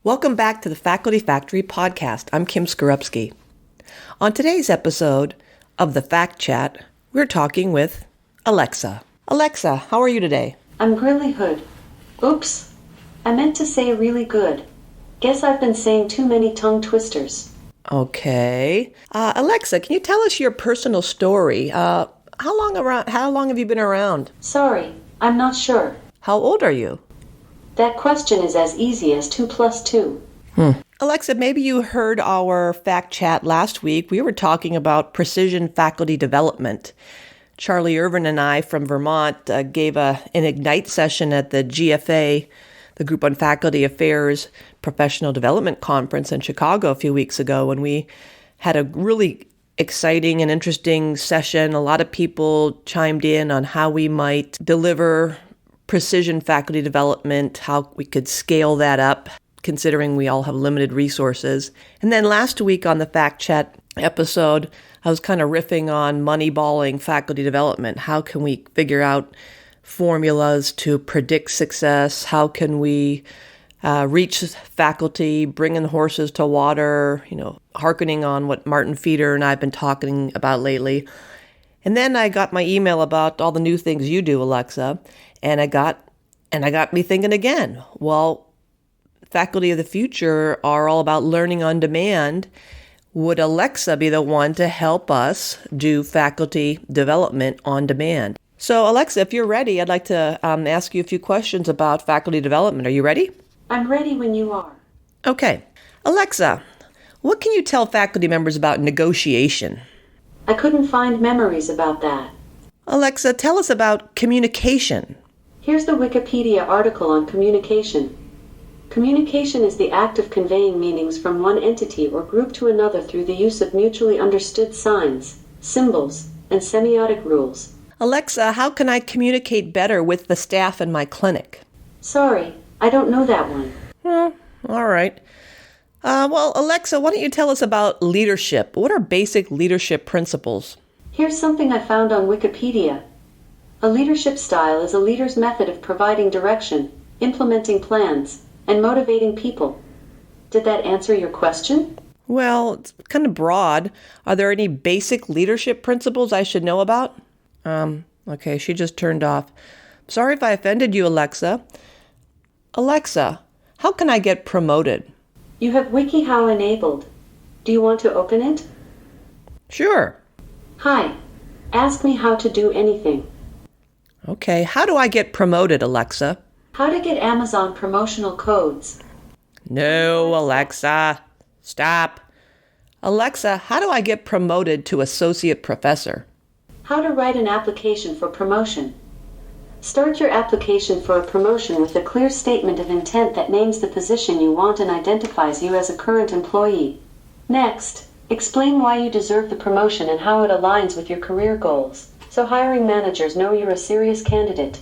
Welcome back to the Faculty Factory podcast. I'm Kim Skorupski. On today's episode of the Fact Chat, we're talking with Alexa. Alexa, how are you today? I'm Grilly Hood. Oops, I meant to say really good. Guess I've been saying too many tongue twisters. Okay. Alexa, can you tell us your personal story? How long have you been around? Sorry, I'm not sure. How old are you? That question is as easy as 2 + 2. Alexa, maybe you heard our Fact Chat last week. We were talking about precision faculty development. Charlie Irvin and I from Vermont gave an Ignite session at the GFA, the Group on Faculty Affairs Professional Development Conference in Chicago a few weeks ago, and we had a really exciting and interesting session. A lot of people chimed in on how we might deliver precision faculty development, how we could scale that up, considering we all have limited resources. And then last week on the Fact Chat episode, I was kind of riffing on moneyballing faculty development. How can we figure out formulas to predict success? How can we reach faculty, bringing horses to water, hearkening on what Martin Feeder and I have been talking about lately. And then I got my email about all the new things you do, Alexa, and I got me thinking again. Well, faculty of the future are all about learning on demand. Would Alexa be the one to help us do faculty development on demand? So, Alexa, if you're ready, I'd like to ask you a few questions about faculty development. Are you ready? I'm ready when you are. Okay. Alexa, what can you tell faculty members about negotiation? I couldn't find memories about that. Alexa, tell us about communication. Here's the Wikipedia article on communication. Communication is the act of conveying meanings from one entity or group to another through the use of mutually understood signs, symbols, and semiotic rules. Alexa, how can I communicate better with the staff in my clinic? Sorry, I don't know that one. All right. Well, Alexa, why don't you tell us about leadership? What are basic leadership principles? Here's something I found on Wikipedia. A leadership style is a leader's method of providing direction, implementing plans, and motivating people. Did that answer your question? Well, it's kind of broad. Are there any basic leadership principles I should know about? Okay, she just turned off. Sorry if I offended you, Alexa. Alexa, how can I get promoted? You have WikiHow enabled. Do you want to open it? Sure. Hi. Ask me how to do anything. Okay, how do I get promoted, Alexa? How to get Amazon promotional codes. No, Alexa. Stop. Alexa, how do I get promoted to associate professor? How to write an application for promotion. Start your application for a promotion with a clear statement of intent that names the position you want and identifies you as a current employee. Next, explain why you deserve the promotion and how it aligns with your career goals, so hiring managers know you're a serious candidate.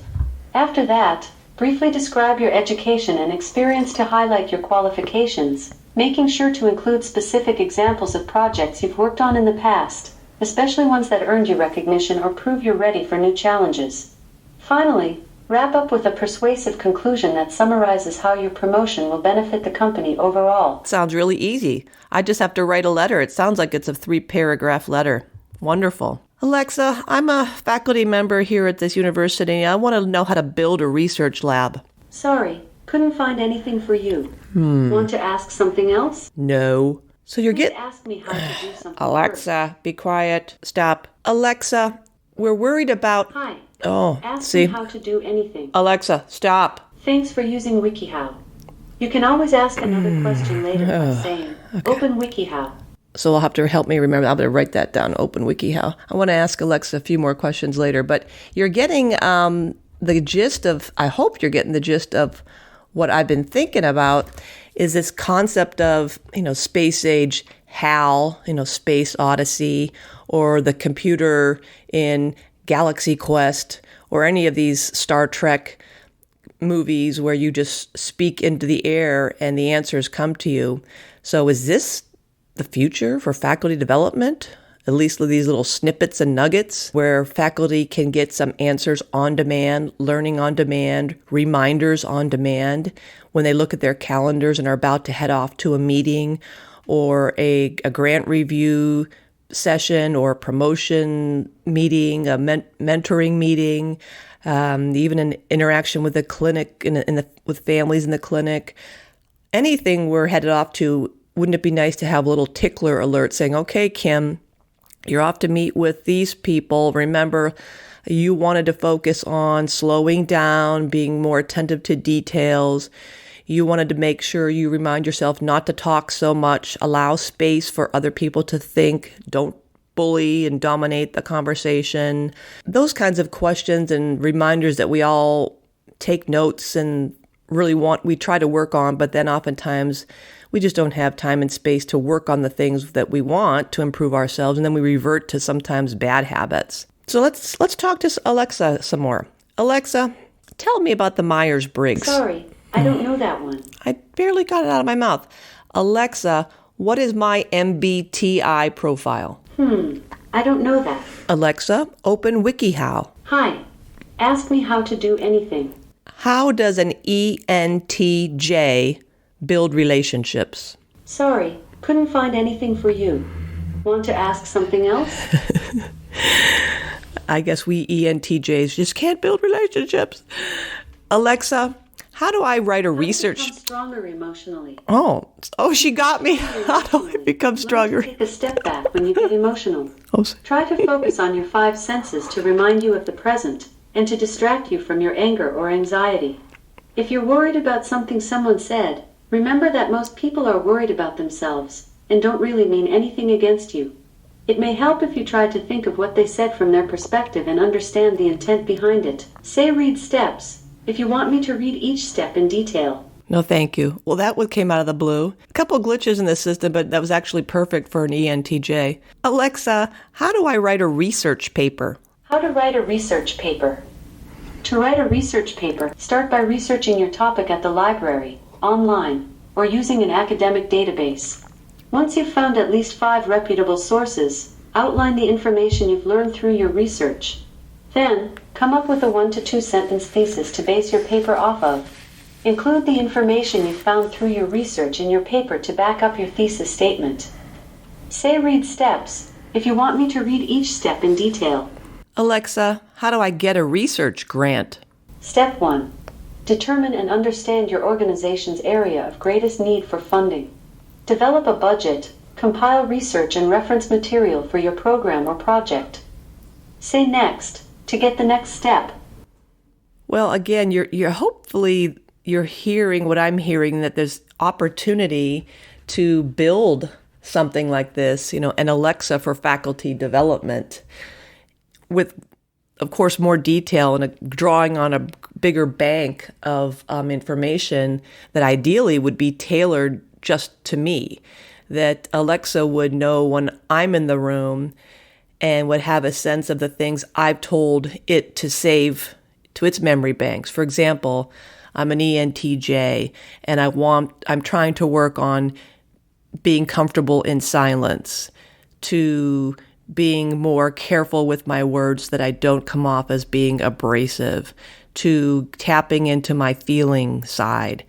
After that, briefly describe your education and experience to highlight your qualifications, making sure to include specific examples of projects you've worked on in the past, especially ones that earned you recognition or prove you're ready for new challenges. Finally, wrap up with a persuasive conclusion that summarizes how your promotion will benefit the company overall. Sounds really easy. I just have to write a letter. It sounds like it's a 3-paragraph letter. Wonderful. Alexa, I'm a faculty member here at this university. I want to know how to build a research lab. Sorry, couldn't find anything for you. Want to ask something else? No. So you're getting... Ask me how to do something Alexa, first. be quiet. Stop. Alexa, we're worried about... Hi. Oh, Ask see? me how to do anything. Alexa, stop. Thanks for using WikiHow. You can always ask another question later by saying, Open WikiHow. So I'll have to help me remember. I'm going to write that down, Open WikiHow. I want to ask Alexa a few more questions later, but you're getting the gist of, I hope you're getting the gist of what I've been thinking about is this concept of, space age HAL, Space Odyssey, or the computer in Galaxy Quest, or any of these Star Trek movies where you just speak into the air and the answers come to you. So is this the future for faculty development? at least these little snippets and nuggets where faculty can get some answers on demand, learning on demand, reminders on demand when they look at their calendars and are about to head off to a meeting or a grant review session or a promotion meeting, a mentoring meeting, even an interaction with the clinic with families in the clinic. Anything we're headed off to, wouldn't it be nice to have a little tickler alert saying, okay, Kim, you're off to meet with these people. Remember, you wanted to focus on slowing down, being more attentive to details. You wanted to make sure you remind yourself not to talk so much, allow space for other people to think, don't bully and dominate the conversation. Those kinds of questions and reminders that we all take notes and we try to work on, but then oftentimes we just don't have time and space to work on the things that we want to improve ourselves, and then we revert to sometimes bad habits. So let's talk to Alexa some more. Alexa, tell me about the Myers-Briggs. Sorry, I don't know that one. I barely got it out of my mouth. Alexa, what is my MBTI profile? I don't know that. Alexa, open WikiHow. Hi, ask me how to do anything. How does an ENTJ build relationships? Sorry, couldn't find anything for you. Want to ask something else? I guess we ENTJs just can't build relationships. Alexa, how do I write a research? Become stronger emotionally. Oh, she got me. How do I become stronger? Take a step back when you get emotional. Oh. Try to focus on your 5 senses to remind you of the present and to distract you from your anger or anxiety. If you're worried about something someone said, remember that most people are worried about themselves and don't really mean anything against you. It may help if you try to think of what they said from their perspective and understand the intent behind it. Say read steps if you want me to read each step in detail. No, thank you. Well, that one came out of the blue. A couple of glitches in the system, but that was actually perfect for an ENTJ. Alexa, how do I write a research paper? How to write a research paper. To write a research paper, start by researching your topic at the library, online, or using an academic database. Once you've found at least 5 reputable sources, outline the information you've learned through your research. Then, come up with a 1 to 2 sentence thesis to base your paper off of. Include the information you've found through your research in your paper to back up your thesis statement. Say read steps if you want me to read each step in detail. Alexa, how do I get a research grant? Step 1. Determine and understand your organization's area of greatest need for funding. Develop a budget, compile research and reference material for your program or project. Say next to get the next step. Well, again, you're hopefully you're hearing what I'm hearing, that there's opportunity to build something like this, an Alexa for faculty development, with, of course, more detail and drawing on a bigger bank of information that ideally would be tailored just to me, that Alexa would know when I'm in the room and would have a sense of the things I've told it to save to its memory banks. For example, I'm an ENTJ and I'm trying to work on being comfortable in silence, to being more careful with my words that I don't come off as being abrasive, to tapping into my feeling side,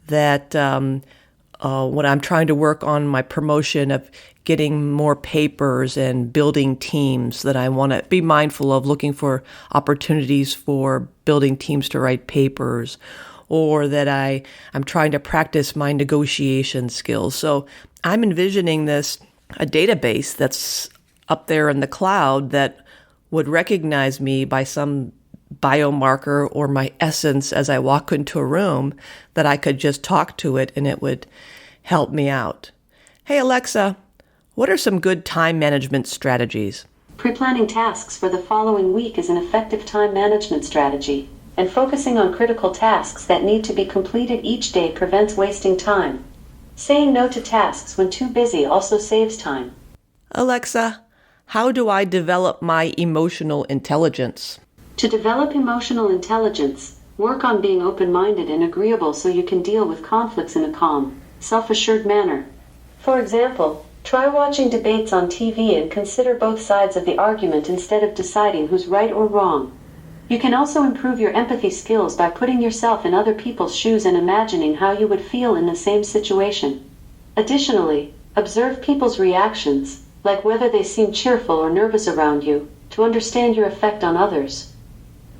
that when I'm trying to work on my promotion of getting more papers and building teams, that I want to be mindful of looking for opportunities for building teams to write papers, or that I'm trying to practice my negotiation skills. So I'm envisioning a database that's up there in the cloud that would recognize me by some biomarker or my essence as I walk into a room, that I could just talk to it and it would help me out. Hey, Alexa, what are some good time management strategies? Pre-planning tasks for the following week is an effective time management strategy, and focusing on critical tasks that need to be completed each day prevents wasting time. Saying no to tasks when too busy also saves time. Alexa, how do I develop my emotional intelligence? To develop emotional intelligence, work on being open-minded and agreeable so you can deal with conflicts in a calm, self-assured manner. For example, Try watching debates on TV and consider both sides of the argument instead of deciding who's right or wrong. You can also improve your empathy skills by putting yourself in other people's shoes and imagining how you would feel in the same situation. Additionally, observe people's reactions, like whether they seem cheerful or nervous around you, to understand your effect on others.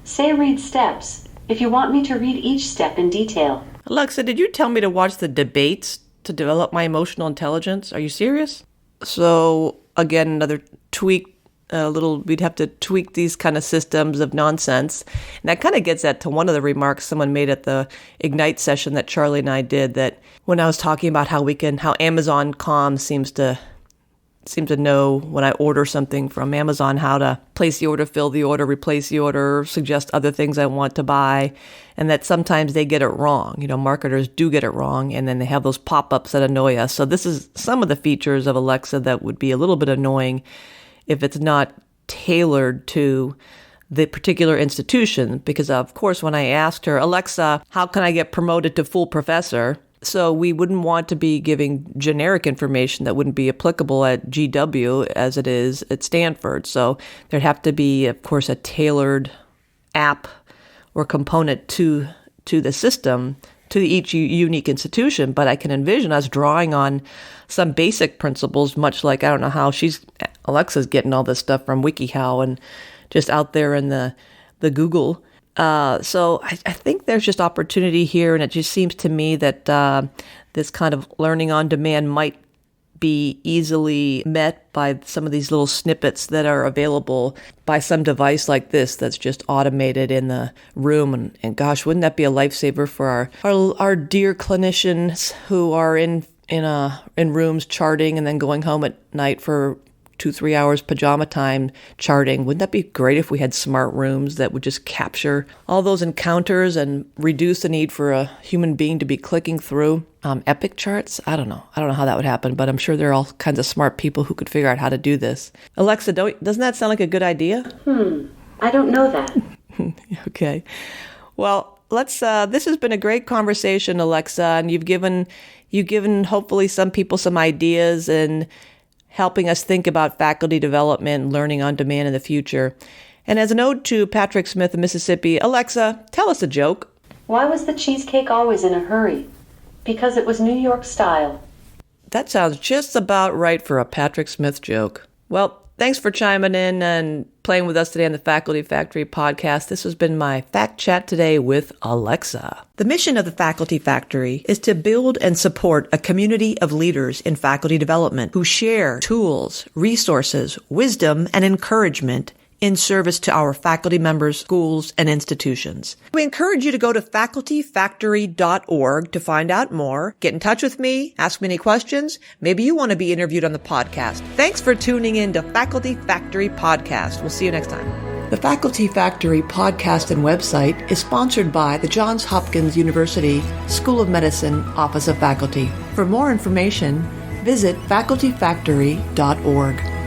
Say read steps, if you want me to read each step in detail. Alexa, did you tell me to watch the debates to develop my emotional intelligence? Are you serious? So, again, another tweak, we'd have to tweak these kind of systems of nonsense. And that kind of gets at to one of the remarks someone made at the Ignite session that Charlie and I did, that when I was talking about how Amazon Comm seems to know when I order something from Amazon how to place the order, fill the order, replace the order, suggest other things I want to buy, and that sometimes they get it wrong. Marketers do get it wrong, and then they have those pop-ups that annoy us. So this is some of the features of Alexa that would be a little bit annoying if it's not tailored to the particular institution. Because, of course, when I asked her, Alexa, how can I get promoted to full professor? So we wouldn't want to be giving generic information that wouldn't be applicable at GW as it is at Stanford. So there'd have to be, of course, a tailored app or component to the system, to each unique institution. But I can envision us drawing on some basic principles, much like, I don't know how Alexa's getting all this stuff from WikiHow and just out there in the Google. So I think there's just opportunity here, and it just seems to me that this kind of learning on demand might be easily met by some of these little snippets that are available by some device like this that's just automated in the room. And gosh, wouldn't that be a lifesaver for our dear clinicians who are in rooms charting and then going home at night for 2-3 hours pajama time charting. Wouldn't that be great if we had smart rooms that would just capture all those encounters and reduce the need for a human being to be clicking through Epic charts? I don't know how that would happen, but I'm sure there are all kinds of smart people who could figure out how to do this. Alexa, doesn't that sound like a good idea? I don't know that. Okay. Well, this has been a great conversation, Alexa, and you've given hopefully some people some ideas and helping us think about faculty development and learning on demand in the future. And as an ode to Patrick Smith of Mississippi, Alexa, tell us a joke. Why was the cheesecake always in a hurry? Because it was New York style. That sounds just about right for a Patrick Smith joke. Well, thanks for chiming in and playing with us today on the Faculty Factory podcast. This has been my Fact Chat today with Alexa. The mission of the Faculty Factory is to build and support a community of leaders in faculty development who share tools, resources, wisdom, and encouragement in service to our faculty members, schools, and institutions. We encourage you to go to facultyfactory.org to find out more. Get in touch with me, ask me any questions. Maybe you want to be interviewed on the podcast. Thanks for tuning in to Faculty Factory Podcast. We'll see you next time. The Faculty Factory podcast and website is sponsored by the Johns Hopkins University School of Medicine Office of Faculty. For more information, visit facultyfactory.org.